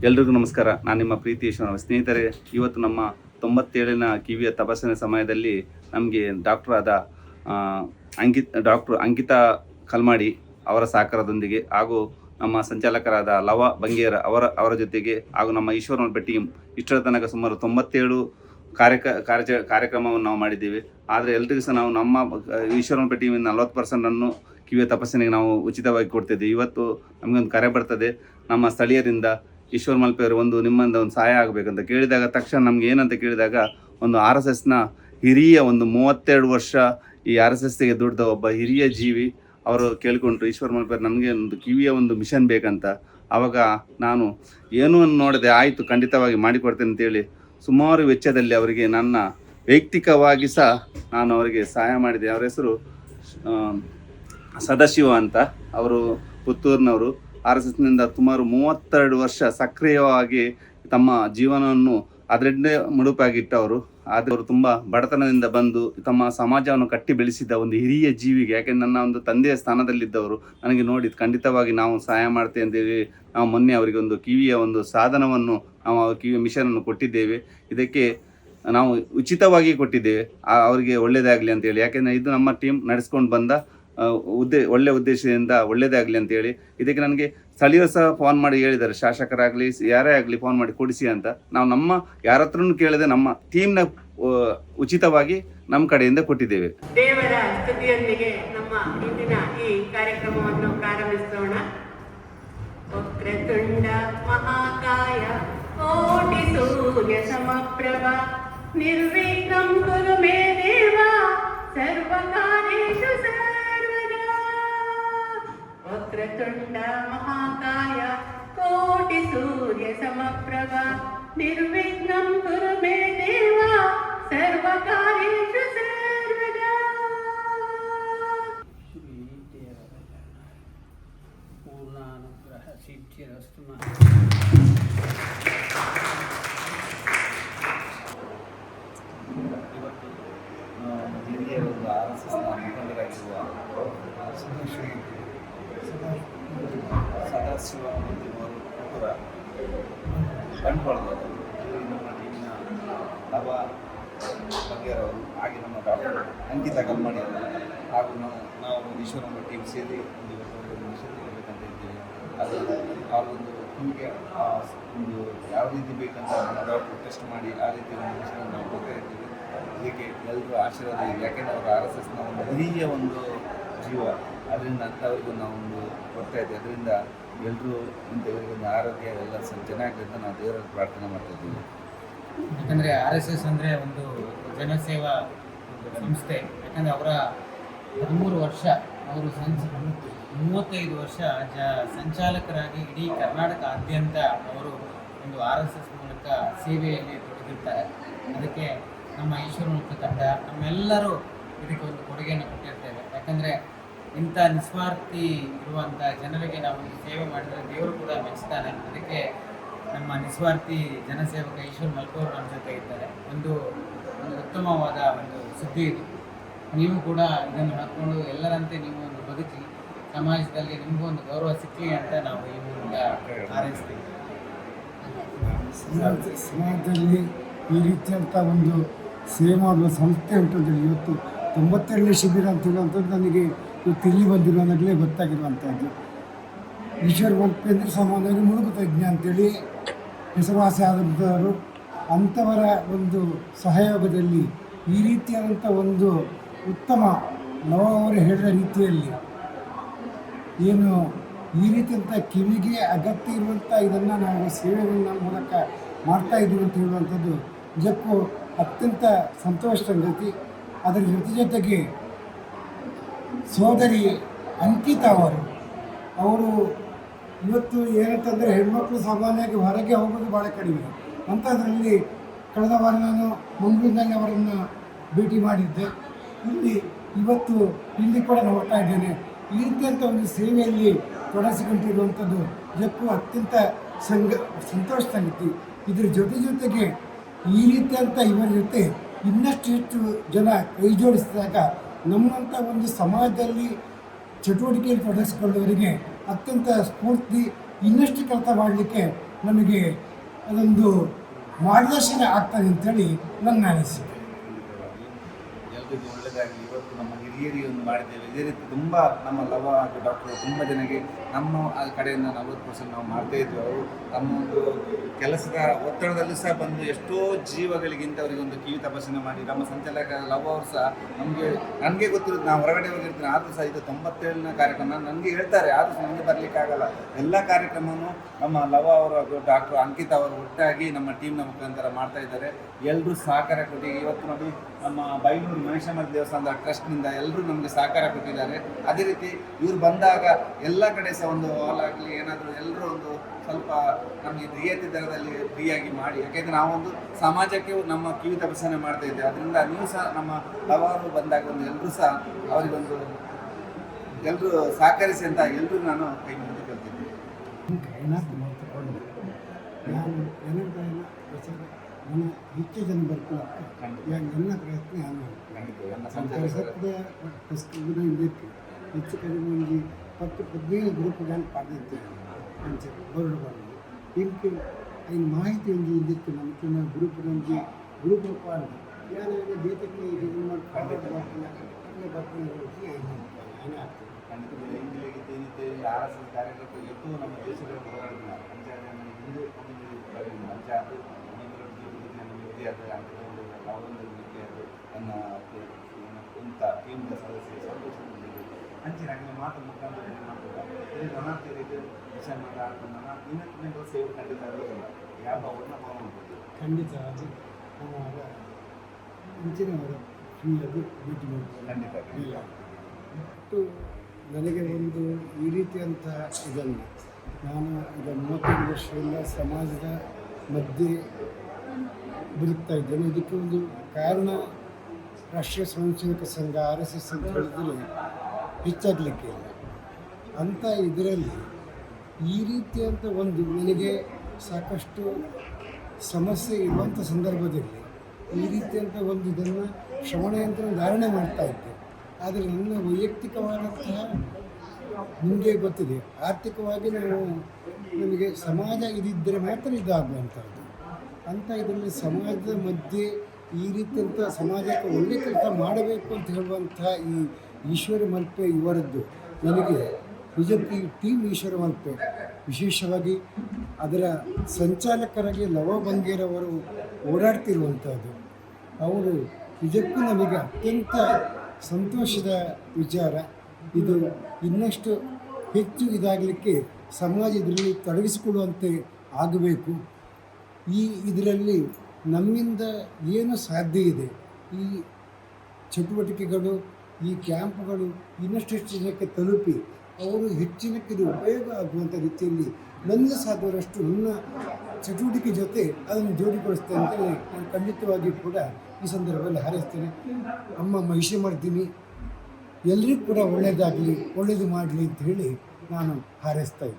ಎಲ್ರಿಗೂ ನಮಸ್ಕಾರ. ನಾನು ನಿಮ್ಮ ಪ್ರೀತಿ ಈಶ್ವರ. ಸ್ನೇಹಿತರೆ, ಇವತ್ತು ನಮ್ಮ 97ನ ಕಿವಿಯ ತಪಾಸಣೆ ಸಮಯದಲ್ಲಿ ನಮಗೆ ಡಾಕ್ಟರ್ ಅಂಕಿತಾ ಕಲ್ಮಾಡಿ ಅವರ ಸಹಕಾರದೊಂದಿಗೆ ಹಾಗೂ ನಮ್ಮ ಸಂಚಾಲಕರಾದ ಲವ ಬಂಗೇರ ಅವರ ಜೊತೆಗೆ ಹಾಗೂ ನಮ್ಮ ಈಶ್ವರ ಟೀಮ್ ಇಷ್ಟರ ತನಕ ಸುಮಾರು 97 ಕಾರ್ಯಕ್ರಮವನ್ನು ನಾವು ಮಾಡಿದ್ದೀವಿ. ಆದರೆ ಎಲ್ರಿಗೂ ಸಹ ನಾವು ನಮ್ಮ ಈಶ್ವರ ಟೀಮಿನ 40% ಕಿವಿಯ ತಪಾಸಣೆಗೆ ನಾವು ಉಚಿತವಾಗಿ ಕೊಡ್ತಿದ್ದೀವಿ. ಇವತ್ತು ನಮಗೊಂದು ಕರೆ ಬರ್ತದೆ ನಮ್ಮ ಸ್ಥಳೀಯರಿಂದ, ಈಶ್ವರ್ ಮಲ್ಪೆಯವರು ನಿಮ್ಮಿಂದ ಒಂದು ಸಹಾಯ ಆಗಬೇಕಂತ ಕೇಳಿದಾಗ ತಕ್ಷಣ ನಮ್ಗೆ ಏನಂತ ಕೇಳಿದಾಗ, ಒಂದು RSSನ ಹಿರಿಯ 32 ವರ್ಷ ಈ RSSಗೆ ದುಡ್ದ ಒಬ್ಬ ಹಿರಿಯ ಜೀವಿ ಅವರು ಕೇಳಿಕೊಂಡ್ರು, ಈಶ್ವರ್ ಮಲ್ಪೆಯವರು ನಮಗೆ ಒಂದು ಕಿವಿಯ ಮಿಷನ್ ಬೇಕಂತ. ಆವಾಗ ನಾನು ಏನೂ ನೋಡದೆ ಆಯಿತು ಖಂಡಿತವಾಗಿ ಮಾಡಿಕೊಡ್ತೇನೆ ಅಂತೇಳಿ ಸುಮಾರು ವೆಚ್ಚದಲ್ಲಿ ಅವರಿಗೆ ನನ್ನ ವೈಯಕ್ತಿಕವಾಗಿ ಸಹ ನಾನು ಅವರಿಗೆ ಸಹಾಯ ಮಾಡಿದೆ. ಅವರ ಹೆಸರು ಸದಾಶಿವ ಅಂತ. ಅವರು ಪುತ್ತೂರಿನವರು. RSSನಿಂದ ಸುಮಾರು 32 ವರ್ಷ ಸಕ್ರಿಯವಾಗಿ ತಮ್ಮ ಜೀವನವನ್ನು ಅದರನ್ನೇ ಮುಡುಪಾಗಿಟ್ಟವರು. ಆದರೆ ಅವರು ತುಂಬ ಬಡತನದಿಂದ ಬಂದು ತಮ್ಮ ಸಮಾಜವನ್ನು ಕಟ್ಟಿ ಬೆಳೆಸಿದ ಒಂದು ಹಿರಿಯ ಜೀವಿಗೆ, ಯಾಕೆಂದರೆ ನನ್ನ ಒಂದು ತಂದೆಯ ಸ್ಥಾನದಲ್ಲಿದ್ದವರು, ನನಗೆ ನೋಡಿ ಖಂಡಿತವಾಗಿ ನಾವು ಸಹಾಯ ಮಾಡ್ತೇವೆ ಅಂತೇಳಿ ನಾವು ಮೊನ್ನೆ ಅವರಿಗೆ ಒಂದು ಕಿವಿಯ ಸಾಧನವನ್ನು ನಾವು ಕಿವಿಯ ಮಿಷನನ್ನು ಕೊಟ್ಟಿದ್ದೇವೆ. ಇದಕ್ಕೆ ನಾವು ಉಚಿತವಾಗಿ ಕೊಟ್ಟಿದ್ದೇವೆ, ಅವರಿಗೆ ಒಳ್ಳೆಯದಾಗಲಿ ಅಂತೇಳಿ. ಯಾಕೆಂದರೆ ಇದು ನಮ್ಮ ಟೀಮ್ ನಡೆಸ್ಕೊಂಡು ಬಂದ ಒಳ್ಳೆಯ ಉದ್ದೇಶದಿಂದ ಒಳ್ಳೆಯದಾಗಲಿ ಅಂತೇಳಿ. ಇದಕ್ಕೆ ನನಗೆ ಸ್ಥಳೀಯರು ಸಹ ಫೋನ್ ಮಾಡಿ ಹೇಳಿದ್ದಾರೆ, ಶಾಸಕರಾಗಲಿ ಯಾರೇ ಆಗಲಿ ಫೋನ್ ಮಾಡಿ ಕೊಡಿಸಿ ಅಂತ. ನಾವು ನಮ್ಮ ಯಾರ ಹತ್ರನೂ ಕೇಳದೆ ನಮ್ಮ ಟೀಮ್ನ ಉಚಿತವಾಗಿ ನಮ್ಮ ಕಡೆಯಿಂದ ಕೊಟ್ಟಿದ್ದೇವೆ. ದೇವರ ಸ್ತುತಿಯೊಂದಿಗೆ ನಮ್ಮ ಇಂದಿನ ಈ ಕಾರ್ಯಕ್ರಮವನ್ನು ಪ್ರಾರಂಭಿಸೋಣ. ವಕ್ರತುಂಡ ಮಹಾಕಾಯ ಕೋಟಿ ಸೂರ್ಯ ಸಮಪ್ರಭ ನಿರ್ವಿಘ್ನಂ ಕುರು ಮೇ ದೇವ ಸರ್ವಕಾರ್ಯೇಷು ಸರ್ವದಾ. ವಕ್ರತುಂಡ ಮಹಾಕಾಯ ಕೋಟಿ ಸೂರ್ಯ ಸಮಪ್ರಭ ನಿರ್ವಿಘ್ನಂ ಕುರು ಮೇ ದೇವ ಸರ್ವಕಾರ್ಯೇಷು ಸರ್ವದಾ. ಪೂರ್ಣಾನುಗ್ರಹ ಸಿದ್ಧಿರಸ್ತು. ಇವತ್ತು ಹಿರಿಯ RSSನ ಮುಖಂಡರಾಗಿರುವ ಸದಾಶಿವ ಅವರು ಪುತ್ತೂರ ಬಂಟ್ವಾಳದವರು, ನಮ್ಮ ಟೀಮಿನ ಲವ ಬಂಗೇರವರು, ಹಾಗೆ ನಮ್ಮ ಡಾಕ್ಟರ್ ಅಂಕಿತಾ ಕಲ್ಮಾಡಿ ಅವರು, ಹಾಗೂ ನಾವು ಈಶ್ವರ ಟೀಮ್ ಸೇರಿ ಒಂದು ಮಿಷನ್ ಇರಬೇಕಂತ ಇದ್ದೀವಿ. ಅದು ಅವರೊಂದು ನಿಮಗೆ ಒಂದು ಯಾವ ರೀತಿ ಬೇಕಂತ ನಮ್ಮ ಡಾಕ್ಟರ್ ಟೆಸ್ಟ್ ಮಾಡಿ ಆ ರೀತಿ ಒಂದು ಮಿಷನ್ ನಾವು ಕೊಡ್ತಾ ಇದ್ದೀವಿ. ಇದಕ್ಕೆ ಎಲ್ಲರೂ ಆಶೀರ್ವಾದ ಇದೆ. ಯಾಕೆಂದರೆ ಅವರು RSSನ ಹಿರಿಯ ಜೀವ, ಅದರಿಂದ ಅಂಥವ್ರಿಗೂ ನಾವು ಕೊಡ್ತಾ ಇದ್ದೀವಿ. ಅದರಿಂದ ಎಲ್ಲರೂ ಇಂಥವರಿಗೊಂದು ಆರೋಗ್ಯ ಎಲ್ಲ ಚೆನ್ನಾಗಲಿ ಅಂತ ನಾವು ದೇವರಲ್ಲಿ ಪ್ರಾರ್ಥನೆ ಮಾಡ್ತಾ ಇದ್ದೀವಿ. ಯಾಕಂದರೆ RSS ಅಂದರೆ ಒಂದು ಜನಸೇವಾ ಸಂಸ್ಥೆ. ಯಾಕಂದರೆ ಅವರ 13 ವರ್ಷ, ಅವರು 35 ವರ್ಷ ಸಂಚಾಲಕರಾಗಿ ಇಡೀ ಕರ್ನಾಟಕಾದ್ಯಂತ ಅವರು ಒಂದು RSS ಮೂಲಕ ಸೇವೆಯಲ್ಲಿ ತೊಡಗಿರ್ತಾರೆ. ಅದಕ್ಕೆ ನಮ್ಮ ಈಶ್ವರ ಮುಖ ತಂಡ ನಮ್ಮೆಲ್ಲರೂ ಇದಕ್ಕೆ ಒಂದು ಕೊಡುಗೆಯನ್ನು ಕೊಟ್ಟಿರ್ತೇವೆ. ಯಾಕಂದರೆ ಇಂಥ ನಿಸ್ವಾರ್ಥಿ ಇರುವಂಥ ಜನರಿಗೆ ನಾವು ಒಂದು ಸೇವೆ ಮಾಡಿದರೆ ದೇವರು ಕೂಡ ಮೆಚ್ಚುತ್ತಾನೆ. ಅದಕ್ಕೆ ನಮ್ಮ ನಿಸ್ವಾರ್ಥಿ ಜನಸೇವಕ ಈಶ್ವರ್ ಮಲ್ಪೆಯವರು ನಮ್ಮ ಜೊತೆ ಇದ್ದಾರೆ. ಒಂದು ಉತ್ತಮವಾದ ಒಂದು ಸುದ್ದಿ ಇದು. ನೀವು ಕೂಡ ಇದನ್ನು ಹಾಕ್ಕೊಂಡು ಎಲ್ಲರಂತೆ ನೀವು ಒಂದು ಬದುಕಿ ಸಮಾಜದಲ್ಲಿ ನಿಮಗೂ ಒಂದು ಗೌರವ ಸಿಕ್ಕಲಿ ಅಂತ ನಾವು ಈ ಮೂಲಕ ಹಾರೈಸ್ತೀವಿ. ಸಮಾಜದಲ್ಲಿ ಈ ರೀತಿಯಂಥ ಒಂದು ಸೇವೆ ಮಾಡುವ ಸಂಸ್ಥೆ ಉಂಟಂದರೆ ಇವತ್ತು 92ನೇ ಶಿಬಿರ ಅಂತ ಹೇಳುವಂಥದ್ದು ನನಗೆ ಇವತ್ತು ಇಲ್ಲಿ ಬಂದಿರೋದಾಗಲೇ ಗೊತ್ತಾಗಿರುವಂಥದ್ದು. ಈಶ್ವರ್ ಮಲ್ಪೆ ಅಂದರೆ ಸಾಮಾನ್ಯವಾಗಿ ಮುಳುಗು ತಜ್ಞ ಅಂತೇಳಿ ಹೆಸರುವಾಸಿ ಆದಂಥವರು. ಅಂಥವರ ಒಂದು ಸಹಯೋಗದಲ್ಲಿ ಈ ರೀತಿಯಾದಂಥ ಒಂದು ಉತ್ತಮ ಅವರು ಹೇಳಿದ ರೀತಿಯಲ್ಲಿ ಏನು ಈ ರೀತಿಯಂಥ ಕಿವಿಗೆ ಅಗತ್ಯ ಇರುವಂಥ ಇದನ್ನು ನಾವು ಸೇವೆಗಳ ಮೂಲಕ ಮಾಡ್ತಾಯಿದ್ದೀವಿ ಅಂತ ಹೇಳುವಂಥದ್ದು ನಿಜಕ್ಕೂ ಅತ್ಯಂತ ಸಂತೋಷ ಸಂಗತಿ. ಅದರ ಜೊತೆಗೆ ಸೋದರಿ ಅಂಕಿತಾ ಅವರು ಇವತ್ತು ಏನಂತಂದರೆ ಹೆಣ್ಮಕ್ಳು ಸಾಮಾನ್ಯವಾಗಿ ಹೊರಗೆ ಹೋಗೋದು ಭಾಳ ಕಡಿಮೆ. ಅಂಥದ್ರಲ್ಲಿ ಕಳೆದ ವಾರ ನಾನು ಮಂಗಳೂರಿನಲ್ಲಿ ಅವರನ್ನು ಭೇಟಿ ಮಾಡಿದ್ದೆ. ಇವತ್ತು ಇಲ್ಲಿ ಕೂಡ ನೋಡ್ತಾ ಇದ್ದೇನೆ. ಈ ರೀತಿಯಂಥ ಒಂದು ಸೇವೆಯಲ್ಲಿ ತೊಡಗಿಸಿಕೊಂಡಿರುವಂಥದ್ದು ನಿಜಕ್ಕೂ ಅತ್ಯಂತ ಸಂತೋಷ ಸಂಗತಿ. ಇದರ ಜೊತೆಗೆ ಈ ರೀತಿಯಂಥ ಇವರ ಜೊತೆ ಇನ್ನಷ್ಟು ಹೆಚ್ಚು ಜನ ಕೈ ಜೋಡಿಸಿದಾಗ ನಮ್ಮಂಥ ಒಂದು ಸಮಾಜದಲ್ಲಿ ಚಟುವಟಿಕೆಯಲ್ಲಿ ತೊಡಗಿಸಿಕೊಳ್ಳುವವರಿಗೆ ಅತ್ಯಂತ ಸ್ಫೂರ್ತಿ ಇನ್ನಷ್ಟು ಕೆಲಸ ಮಾಡಲಿಕ್ಕೆ ನಮಗೆ ಅದೊಂದು ಮಾರ್ಗದರ್ಶನ ಆಗ್ತದೆ ಅಂತೇಳಿ ನನ್ನ ಅನಿಸಿಕೆ. ಎಲ್ರಿಗೂ ಒಳ್ಳೆಯದಾಗಲಿ. ಇವತ್ತು ನಮ್ಮ ಹಿರಿಯರಿಗೆ ಒಂದು ಮಾಡಿದ್ದೇವೆ. ಇದೇ ರೀತಿ ತುಂಬ ನಮ್ಮ ಲವ ಹಾಗೂ ಡಾಕ್ಟರ್ ತುಂಬ ಜನಕ್ಕೆ ನಮ್ಮ ಕಡೆಯಿಂದ 40% ನಾವು ಮಾಡ್ತಾ ಇದ್ವಿ. ಅವರು ತಮ್ಮ ಒಂದು ಕೆಲಸದ ಒತ್ತಡದಲ್ಲೂ ಸಹ ಬಂದು ಎಷ್ಟೋ ಜೀವಗಳಿಗಿಂತ ಅವರಿಗೆ ಒಂದು ಕಿವಿ ತಪಾಸಣೆ ಮಾಡಿ ನಮ್ಮ ಸಂಚಾಲಕ ಲವ ಅವರು ಸಹ ನನಗೆ ಗೊತ್ತಿರೋದು, ನಾವು ಹೊರಗಡೆ ಹೋಗಿರ್ತೀನಿ ಆದರೂ ಸಹ ಇದು 97ನೇ ಕಾರ್ಯಕ್ರಮ ನನಗೆ ಹೇಳ್ತಾರೆ, ಆದರೂ ನನಗೆ ಬರಲಿಕ್ಕಾಗಲ್ಲ. ಎಲ್ಲ ಕಾರ್ಯಕ್ರಮವೂ ನಮ್ಮ ಲವ ಅವರು ಹಾಗೂ ಡಾಕ್ಟರ್ ಅಂಕಿತಾ ಅವರು ಒಟ್ಟಾಗಿ ನಮ್ಮ ಟೀಮ್ನ ಮುಖಾಂತರ ಮಾಡ್ತಾ ಇದ್ದಾರೆ. ಎಲ್ಲರೂ ಸಹಕಾರ ಕೊಟ್ಟು ಇವತ್ತು ನೋಡಿ ನಮ್ಮ ಬೈಲೂರು ಮಹೇಶಮರ ದೇವಸ್ಥಾನದ ಟ್ರಸ್ಟ್ನಿಂದ ಎಲ್ಲರೂ ನಮಗೆ ಸಹಕಾರ ಕೊಟ್ಟಿದ್ದಾರೆ. ಅದೇ ರೀತಿ ಇವರು ಬಂದಾಗ ಎಲ್ಲ ಕಡೆ ಸಹ ಒಂದು ಹಾಲ್ ಆಗಲಿ ಏನಾದರೂ ಎಲ್ಲರೂ ಒಂದು ಸ್ವಲ್ಪ ನಮಗೆ ರಿಯಾಯಿತಿ ದರದಲ್ಲಿ ಫ್ರೀಯಾಗಿ ಮಾಡಿ, ಯಾಕೆಂದರೆ ನಾವೊಂದು ಸಮಾಜಕ್ಕೆ ನಮ್ಮ ಕಿವಿ ತಪಾಸಣೆ ಮಾಡ್ತಾ ಇದ್ದೇವೆ. ಅದರಿಂದ ನೀವು ಸಹ ನಮ್ಮ ಹಲವಾರು ಬಂದಾಗ ಒಂದು ಎಲ್ಲರೂ ಸಹ ಅವರಿಗೊಂದು ಎಲ್ಲರೂ ಸಹಕರಿಸಿ ಅಂತ ಎಲ್ಲರೂ ನಾನು ಕೈ ಮುಗಿದು ಕೇಳ್ತಿದ್ದೀನಿ. ನಾನು ಜನಗಳನ್ನ ಪ್ರಚಾರ ನನ್ನ ಹೆಚ್ಚು ಜನ ಬರ್ಕೊಳ್ಳೋಕ್ಕೆ ನನ್ನ ಪ್ರಯತ್ನ ಇದಕ್ಕೆ ಹೆಚ್ಚು ಕಡಿಮೆ ಒಂದು 10-15 ಗ್ರೂಪ್ಗಳನ್ನು ಪಡೆದಿದ್ದೇವೆ. ಅಂಚೆ ಬೋರ್ಡ್ ಬಂದು ಇಂಕೆ ಐದು ಮಾಹಿತಿ ಒಂದು ಇದಕ್ಕೆ ನಮ್ಮ ಗ್ರೂಪ್ನೊಂದು ಗ್ರೂಪ್ ಪಾಡು ಯಾರು ಬೇತಕ್ಕೆ ಇದು ಮಾಡಿ ಏನಿದೆ RSS ಕಾರ್ಯಕರ್ತರು ಇವತ್ತು ನಮ್ಮ ದೇಶದಲ್ಲಿ ಹೋರಾಡಿಲ್ಲ. ಪಂಚಾಯತ್ ಹಿಂದೂ ಪಂಚಾಯತ್ ನನ್ನ ಇಂಥ ಟೀಮ್ನ ಸದಸ್ಯ ಸಂತೋಷಗೊಂಡಿದ್ದು ಹಂಚಿನ ಮಾತು ಮುಖಾಂತರ ಇದು ವಿಷಯ ಮಾತಾಡ್ಕೊಂಡು ಇನ್ನೊಂದು ಸೇವೆ ಖಂಡಿತ ಇರೋದಿಲ್ಲ. ಯಾವ ಮಾಡ್ಬೋದು ಖಂಡಿತ ಅದು ಮುಂಚಿನವರ ಫೀಲ್ಡಲ್ಲಿ ಭೇಟಿ ಮಾಡ್ತಾರೆ ಖಂಡಿತ ಇಲ್ಲ. ಮತ್ತು ನನಗೆ ಒಂದು ಈ ರೀತಿಯಂಥ ಇದನ್ನು ನಾನು ಈಗ 35 ವರ್ಷದಿಂದ ಸಮಾಜದ ಮಧ್ಯೆ ಬದುಕ್ತಾ ಇದ್ದೇನೆ. ಇದಕ್ಕೆ ಒಂದು ಕಾರಣ ರಾಷ್ಟ್ರೀಯ ಸ್ವಯಂ ಸೇವಕ ಸಂಘ RSS ಅಂತ ಹೇಳಿದ್ರೆ ಹೆಚ್ಚಾಗಲಿಕ್ಕೆ ಇಲ್ಲ ಅಂಥ ಇದರಲ್ಲಿ ಈ ರೀತಿಯಂಥ ಒಂದು ನನಗೆ ಸಾಕಷ್ಟು ಸಮಸ್ಯೆ ಇರುವಂಥ ಸಂದರ್ಭದಲ್ಲಿ ಈ ರೀತಿಯಂಥ ಒಂದು ಇದನ್ನು ಶ್ರವಣಯಂತ್ರ ಧಾರಣೆ ಮಾಡ್ತಾ ಇದ್ದೆ. ಆದರೆ ನನ್ನ ವೈಯಕ್ತಿಕವಾದಂತಹ ನಿಮಗೆ ಗೊತ್ತಿದೆ, ಆರ್ಥಿಕವಾಗಿ ನಮಗೆ ಸಮಾಜ ಇದಿದ್ದರೆ ಮಾತ್ರ ಇದಾಗುವಂಥದ್ದು. ಅಂಥ ಇದರಲ್ಲಿ ಸಮಾಜದ ಮಧ್ಯೆ ಈ ರೀತಿಯಂಥ ಸಮಾಜಕ್ಕೆ ಒಳ್ಳೆ ಕೆಲಸ ಮಾಡಬೇಕು ಅಂತ ಹೇಳುವಂಥ ಈ ಈಶ್ವರ ಮಲ್ಪೆ ಇವರದ್ದು ನನಗೆ ನಿಜಕ್ಕೂ ಈ ಟೀಮ್ ಈಶ್ವರ ಮಲ್ಪೆ ವಿಶೇಷವಾಗಿ ಅದರ ಸಂಚಾಲಕರಾಗಿ ಲವ ಬಂಗೇರವರು ಓಡಾಡ್ತಿರುವಂಥದ್ದು ಅವರು ನಿಜಕ್ಕೂ ನಮಗೆ ಅತ್ಯಂತ ಸಂತೋಷದ ವಿಚಾರ. ಇದು ಇನ್ನಷ್ಟು ಹೆಚ್ಚು ಇದಾಗಲಿಕ್ಕೆ ಸಮಾಜ ಇದರಲ್ಲಿ ತೊಡಗಿಸಿಕೊಳ್ಳುವಂತೆ ಆಗಬೇಕು. ಇದರಲ್ಲಿ ನಮ್ಮಿಂದ ಏನು ಸಾಧ್ಯ ಇದೆ, ಈ ಚಟುವಟಿಕೆಗಳು ಈ ಕ್ಯಾಂಪ್ಗಳು ಇನ್ನಷ್ಟು ಹೆಚ್ಚು ಜನಕ್ಕೆ ತಲುಪಿ ಅವರು ಹೆಚ್ಚಿನಕ್ಕೆ ಇದು ಉಪಯೋಗ ಆಗುವಂಥ ರೀತಿಯಲ್ಲಿ ನನಗೆ ಸಾಧ್ಯವಾದಷ್ಟು ನನ್ನ ಚಟುವಟಿಕೆ ಜೊತೆ ಅದನ್ನು ಜೋಡಿಗೊಳಿಸ್ತೇನೆ ಅಂತ ನಾನು ಖಂಡಿತವಾಗಿ ಕೂಡ ಈ ಸಂದರ್ಭದಲ್ಲಿ ಹಾರೈಸ್ತೇನೆ. ಅಮ್ಮ ಮಹಿಷೆ ಮಾಡ್ತೀನಿ, ಎಲ್ಲರಿಗೂ ಕೂಡ ಒಳ್ಳೆಯದಾಗಲಿ, ಒಳ್ಳೆಯದು ಮಾಡಲಿ ಅಂತ ಹೇಳಿ ನಾನು ಹಾರೈಸ್ತಾ ಇದ್ದೀನಿ.